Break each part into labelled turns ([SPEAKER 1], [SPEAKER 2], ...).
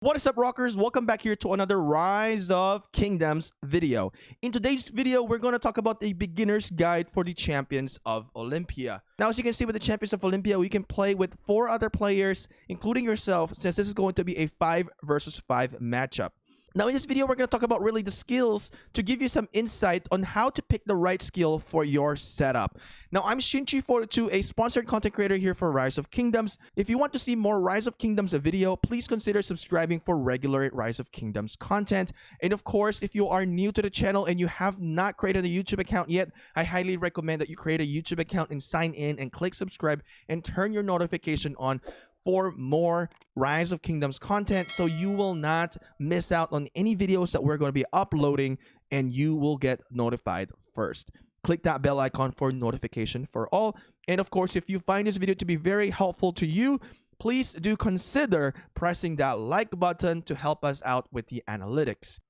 [SPEAKER 1] What is up, rockers? Welcome back here to another Rise of Kingdoms video. In today's video, we're going to talk about a beginner's guide for the champions of Olympia. Now, as you can see with the champions of Olympia, we can play with 4 other players, including yourself, since this is going to be a 5 versus 5 matchup. Now, in this video, we're going to talk about really the skills to give you some insight on how to pick the right skill for your setup. Now, I'm Shinchi42, a sponsored content creator here for Rise of Kingdoms. If you want to see more Rise of Kingdoms video, please consider subscribing for regular Rise of Kingdoms content. And of course, if you are new to the channel and you have not created a YouTube account yet, I highly recommend that you create a YouTube account and sign in and click subscribe and turn your notification on for more Rise of Kingdoms content, so you will not miss out on any videos that we're going to be uploading and you will get notified first. Click that bell icon for notification for all. And of course, if you find this video to be very helpful to you, please do consider pressing that like button to help us out with the analytics.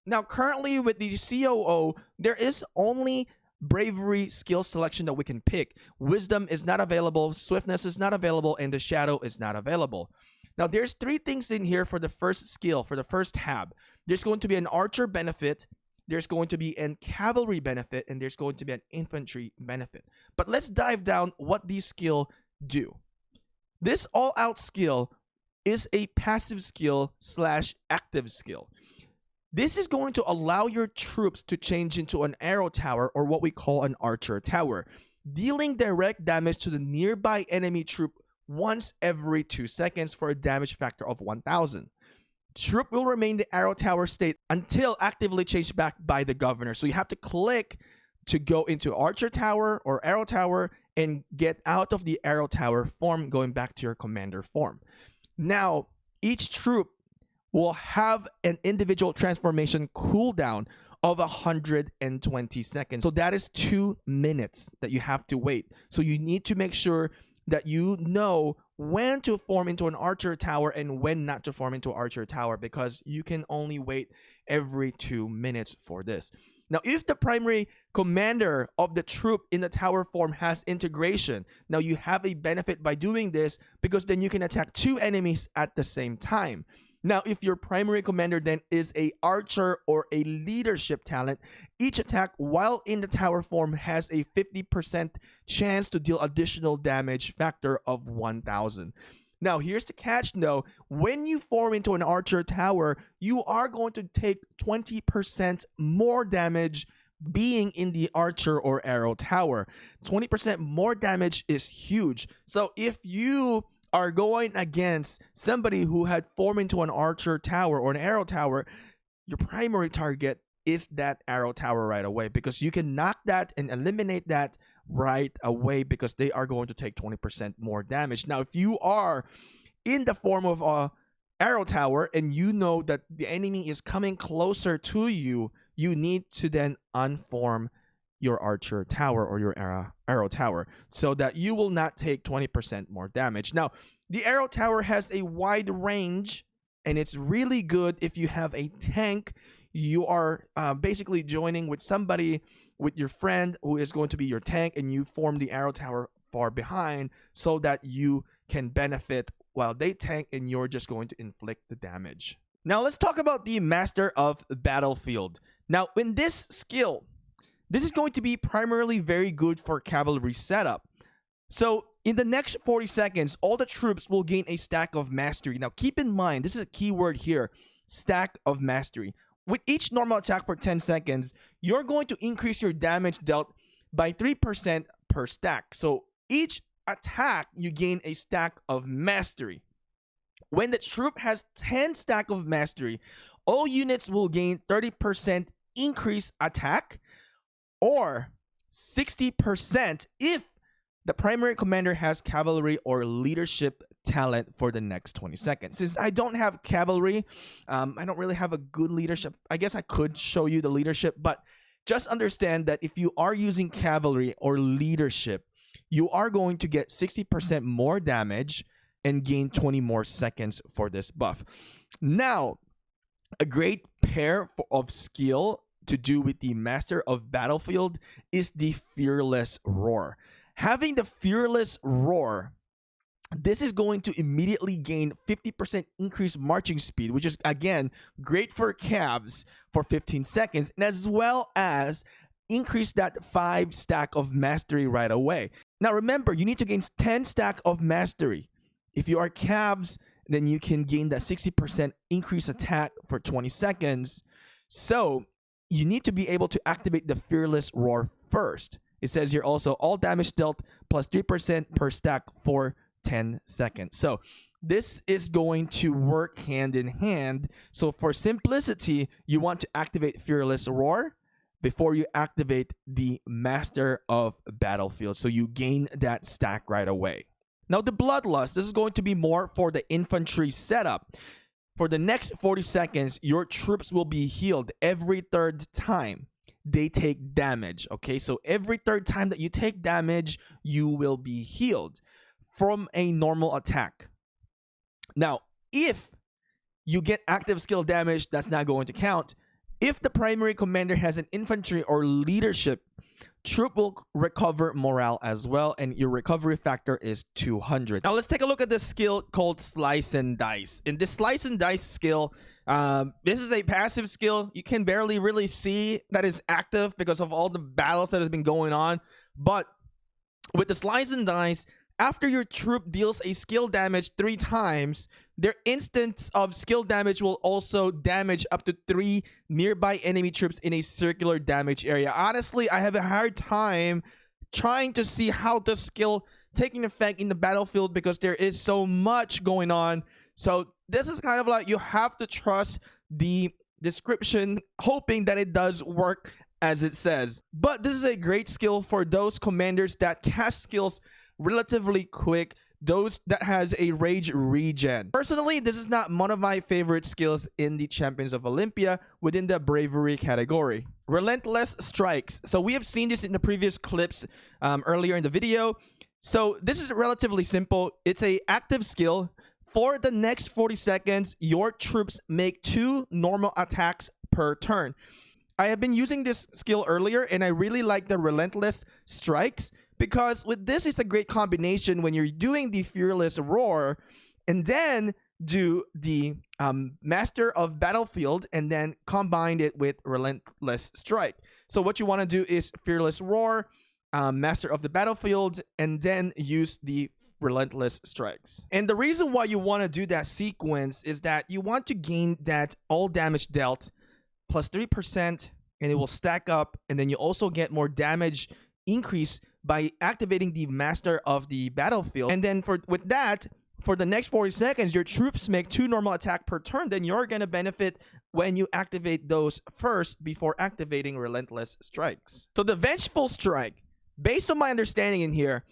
[SPEAKER 1] Now, currently with the COO, there is only Bravery Skills selection that we can pick. Wisdom is not available, Swiftness is not available, and the Shadow is not available. Now, there's 3 things in here for the first skill, for the first tab. There's going to be an Archer benefit, there's going to be an Cavalry benefit, and there's going to be an Infantry benefit. But let's dive down what these skills do. This all-out skill is a passive skill / active skill. This is going to allow your troops to change into an arrow tower, or what we call an archer tower, dealing direct damage to the nearby enemy troop once every 2 seconds for a damage factor of 1000. Troop will remain in the arrow tower state until actively changed back by the governor. So you have to click to go into archer tower or arrow tower and get out of the arrow tower form, going back to your commander form. Now, each troop will have an individual transformation cooldown of 120 seconds. So that is 2 minutes that you have to wait. So you need to make sure that you know when to form into an archer tower and when not to form into archer tower, because you can only wait every 2 minutes for this. Now, if the primary commander of the troop in the tower form has integration, now you have a benefit by doing this, because then you can attack 2 enemies at the same time. Now, if your primary commander then is a archer or a leadership talent, each attack while in the tower form has a 50% chance to deal additional damage factor of 1000. Now, here's the catch though. When you form into an archer tower, you are going to take 20% more damage being in the archer or arrow tower. 20% more damage is huge. So if you are going against somebody who had formed into an archer tower or an arrow tower, your primary target is that arrow tower right away, because you can knock that and eliminate that right away, because they are going to take 20% more damage. Now, if you are in the form of a arrow tower and you know that the enemy is coming closer to you, you need to then unform your archer tower or your arrow tower, so that you will not take 20% more damage. Now, the arrow tower has a wide range, and it's really good if you have a tank. You are basically joining with somebody, with your friend who is going to be your tank, and you form the arrow tower far behind so that you can benefit while they tank and you're just going to inflict the damage. Now, let's talk about the Master of Battlefield. Now, in this skill, this is going to be primarily very good for cavalry setup. So in the next 40 seconds, all the troops will gain a stack of mastery. Now keep in mind, this is a key word here, stack of mastery. With each normal attack for 10 seconds, you're going to increase your damage dealt by 3% per stack. So each attack, you gain a stack of mastery. When the troop has 10 stack of mastery, all units will gain 30% increase attack, or 60% if the primary commander has cavalry or leadership talent for the next 20 seconds. Since I don't have cavalry, I don't really have a good leadership. I guess I could show you the leadership, but just understand that if you are using cavalry or leadership, you are going to get 60% more damage and gain 20 more seconds for this buff. Now, a great pair of skill to do with the Master of Battlefield is the Fearless Roar. Having the Fearless Roar, this is going to immediately gain 50% increased marching speed, which is, again, great for calves for 15 seconds, and as well as increase that 5 stack of mastery right away. Now, remember, you need to gain 10 stack of mastery. If you are calves, then you can gain that 60% increase attack for 20 seconds. So you need to be able to activate the Fearless Roar first. It says here also, all damage dealt plus 3% per stack for 10 seconds. So this is going to work hand in hand. So for simplicity, you want to activate Fearless Roar before you activate the Master of Battlefield. So you gain that stack right away. Now the Bloodlust, this is going to be more for the infantry setup. For the next 40 seconds, your troops will be healed every third time they take damage. Okay, so every third time that you take damage, you will be healed from a normal attack. Now, if you get active skill damage, that's not going to count. If the primary commander has an infantry or leadership, troop will recover morale as well, and your recovery factor is 200. Now let's take a look at this skill called Slice and Dice. In this Slice and Dice skill, this is a passive skill. You can barely really see that it's active because of all the battles that has been going on. But with the Slice and Dice, after your troop deals a skill damage 3 times, their instance of skill damage will also damage up to 3 nearby enemy troops in a circular damage area. Honestly, I have a hard time trying to see how the skill taking effect in the battlefield because there is so much going on. So this is kind of like you have to trust the description, hoping that it does work as it says. But this is a great skill for those commanders that cast skills relatively quick, those that has a rage regen. Personally, this is not one of my favorite skills in the Champions of Olympia within the bravery category. Relentless Strikes. So we have seen this in the previous clips earlier in the video. So this is relatively simple. It's a active skill. For the next 40 seconds, your troops make 2 normal attacks per turn. I have been using this skill earlier, and I really like the Relentless Strikes because with this, it's a great combination when you're doing the Fearless Roar and then do the Master of Battlefield and then combine it with Relentless Strike. So what you want to do is Fearless Roar, Master of the Battlefield, and then use the Relentless Strikes. And the reason why you want to do that sequence is that you want to gain that all damage dealt plus 3%, and it will stack up, and then you also get more damage increase by activating the Master of the Battlefield. And then with that, for the next 40 seconds, your troops make 2 normal attack per turn, then you're going to benefit when you activate those first before activating Relentless Strikes. So the Vengeful Strike, based on my understanding in here,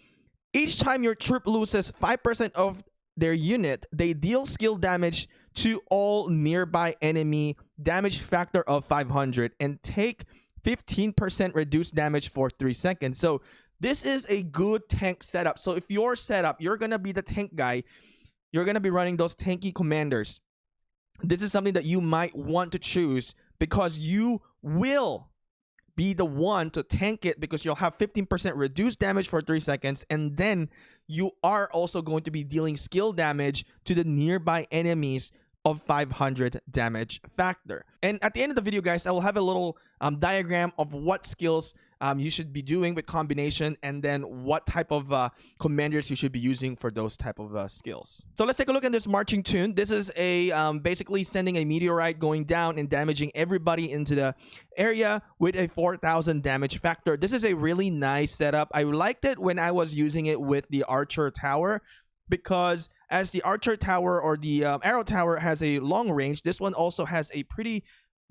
[SPEAKER 1] each time your troop loses 5% of their unit, they deal skill damage to all nearby enemy, damage factor of 500, and take 15% reduced damage for 3 seconds. So this is a good tank setup. So if you're set up, you're going to be the tank guy. You're going to be running those tanky commanders. This is something that you might want to choose because you will be the one to tank it because you'll have 15% reduced damage for 3 seconds, and then you are also going to be dealing skill damage to the nearby enemies of 500 damage factor. And at the end of the video, guys, I will have a little diagram of what skills you should be doing with combination, and then what type of commanders you should be using for those type of skills. So let's take a look at this marching tune. This is a basically sending a meteorite going down and damaging everybody into the area with a 4,000 damage factor. This is a really nice setup. I liked it when I was using it with the Archer Tower, because as the Archer Tower or the Arrow Tower has a long range, this one also has a pretty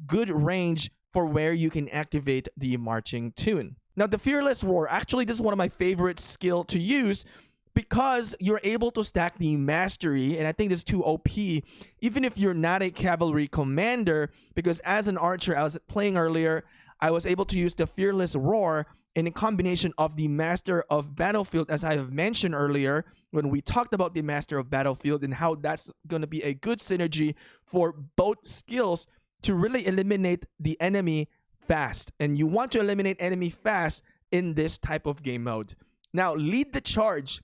[SPEAKER 1] good range for where you can activate the marching tune. Now the Fearless Roar, actually this is one of my favorite skill to use because you're able to stack the mastery, and I think this is too OP, even if you're not a cavalry commander, because as an archer, I was playing earlier, I was able to use the Fearless Roar in a combination of the Master of Battlefield, as I have mentioned earlier, when we talked about the Master of Battlefield and how that's going to be a good synergy for both skills to really eliminate the enemy fast. And you want to eliminate enemy fast in this type of game mode. Now, lead the charge.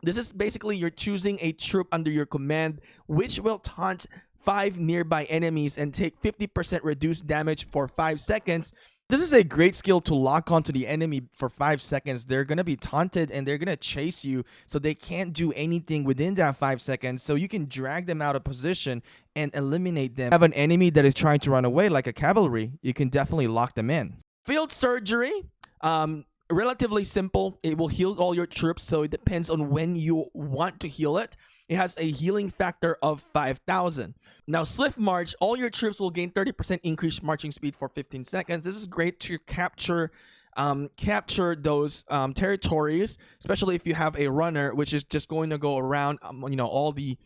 [SPEAKER 1] This is basically you're choosing a troop under your command, which will taunt 5 nearby enemies and take 50% reduced damage for 5 seconds. This is a great skill to lock onto the enemy for 5 seconds. They're going to be taunted and they're going to chase you, so they can't do anything within that 5 seconds. So you can drag them out of position and eliminate them. Have an enemy that is trying to run away like a cavalry, you can definitely lock them in. Field Surgery. Relatively simple. It will heal all your troops, so it depends on when you want to heal it. It has a healing factor of 5,000. Now, Swift March, all your troops will gain 30% increased marching speed for 15 seconds. This is great to capture those territories, especially if you have a runner, which is just going to go around all the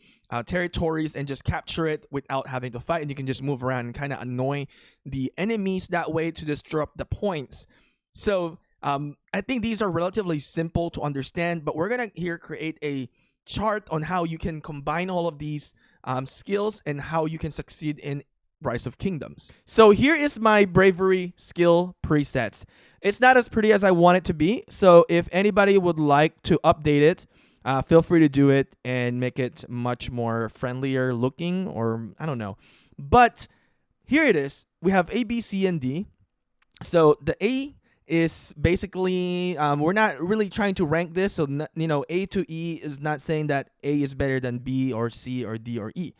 [SPEAKER 1] territories and just capture it without having to fight, and you can just move around and kind of annoy the enemies that way to disrupt the points. So I think these are relatively simple to understand, but we're gonna here create a chart on how you can combine all of these skills and how you can succeed in Rise of Kingdoms. So here is my bravery skill presets. It's not as pretty as I want it to be, so if anybody would like to update it, feel free to do it and make it much more friendlier looking, or I don't know. But here it is. We have A, B, C, and D. So the A is basically, we're not really trying to rank this, so A to E is not saying that A is better than B or C or D or E.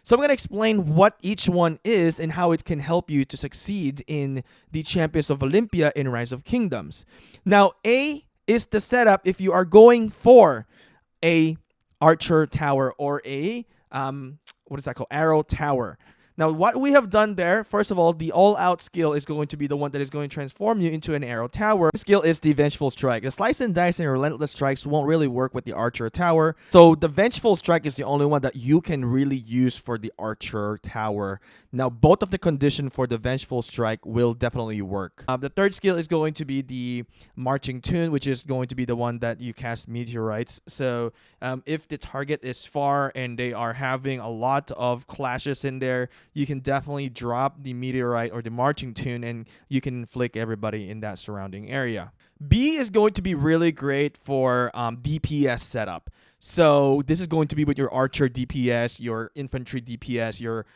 [SPEAKER 1] So I'm going to explain what each one is and how it can help you to succeed in the Champions of Olympia in Rise of Kingdoms. Now, A is the setup if you are going for a archer tower or a what is that called, arrow tower. Now, what we have done there, first of all, the all-out skill is going to be the one that is going to transform you into an arrow tower. The skill is the Vengeful Strike. The Slice and Dice and Relentless Strikes won't really work with the Archer Tower. So the Vengeful Strike is the only one that you can really use for the Archer Tower. Now, both of the conditions for the Vengeful Strike will definitely work. The third skill is going to be the Marching Tune, which is going to be the one that you cast meteorites. So if the target is far and they are having a lot of clashes in there, you can definitely drop the meteorite or the Marching Tune and you can inflict everybody in that surrounding area. B is going to be really great for DPS setup. So this is going to be with your archer DPS, your infantry DPS, your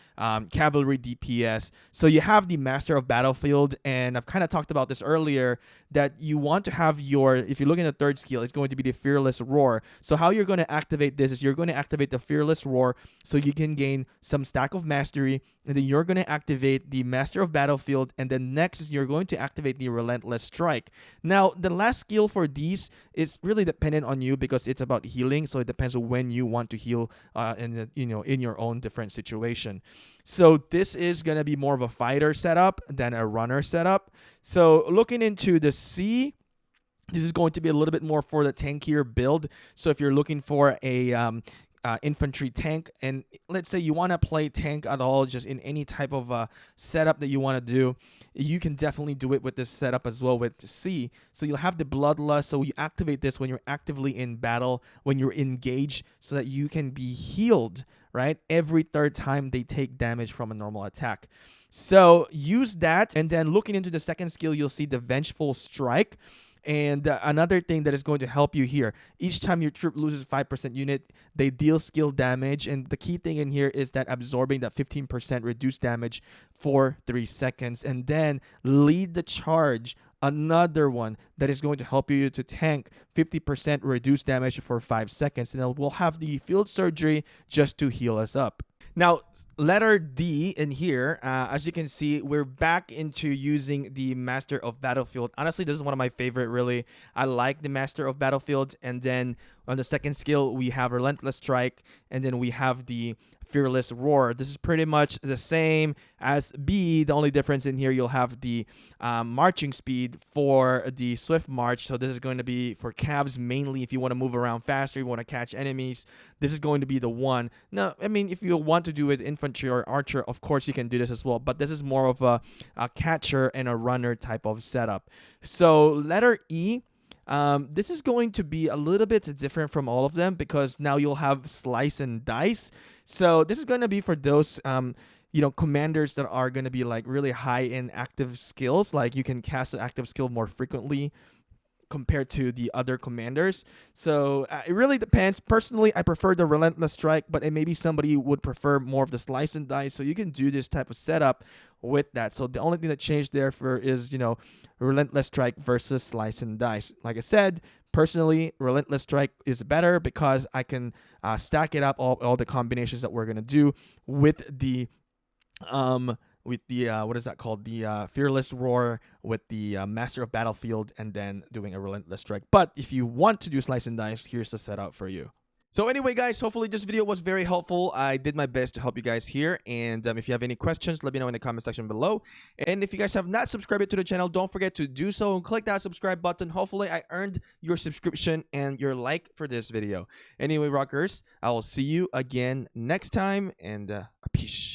[SPEAKER 1] cavalry DPS. So you have the Master of Battlefield, and I've kind of talked about this earlier, that you want to have your, if you look at the third skill, it's going to be the Fearless Roar. So how you're going to activate this is you're going to activate the Fearless Roar so you can gain some stack of mastery, and then you're going to activate the Master of Battlefield, and then next is you're going to activate the Relentless Strike. Now, the last skill for these is really dependent on you because it's about healing, so it depends on when you want to heal in your own different situation. So this is going to be more of a fighter setup than a runner setup. So looking into the C, this is going to be a little bit more for the tankier build. So if you're looking for a infantry tank, and let's say you want to play tank at all, just in any type of setup that you want to do, you can definitely do it with this setup as well with C. So you'll have the Bloodlust, so you activate this when you're actively in battle, when you're engaged, so that you can be healed, right, every third time they take damage from a normal attack. So use that, and then looking into the second skill, you'll see the Vengeful Strike. And another thing that is going to help you here, each time your troop loses 5% unit, they deal skill damage. And the key thing in here is that absorbing that 15% reduced damage for 3 seconds. And then lead the charge, another one that is going to help you to tank 50% reduced damage for 5 seconds. And then we'll have the Field Surgery just to heal us up. Now, letter D in here, as you can see, we're back into using the Master of Battlefield. Honestly, this is one of my favorite, really. I like the Master of Battlefield. And then on the second skill, we have Relentless Strike. And then we have the Fearless Roar. This is pretty much the same as B. The only difference in here, you'll have the marching speed for the Swift March. So this is going to be for Cavs mainly. If you want to move around faster, you want to catch enemies, this is going to be the one. Now, I mean, if you want to do it infantry or archer, of course you can do this as well. But this is more of a catcher and a runner type of setup. So letter E. This is going to be a little bit different from all of them because now you'll have slice and dice. So this is going to be for those commanders that are going to be like really high in active skills. Like you can cast an active skill more frequently compared to the other commanders. So it really depends. Personally, I prefer the Relentless Strike, but maybe somebody would prefer more of the slice and dice. So you can do this type of setup with that. So the only thing that changed there is, Relentless Strike versus slice and dice. Like I said, personally, Relentless Strike is better because I can stack it up all the combinations that we're going to do with the what is that called? The Fearless Roar with the Master of Battlefield, and then doing a Relentless Strike. But if you want to do slice and dice, here's the setup for you. So anyway, guys, hopefully this video was very helpful. I did my best to help you guys here. And if you have any questions, let me know in the comment section below. And if you guys have not subscribed to the channel, don't forget to do so and click that subscribe button. Hopefully I earned your subscription and your like for this video. Anyway, rockers, I will see you again next time, and peace.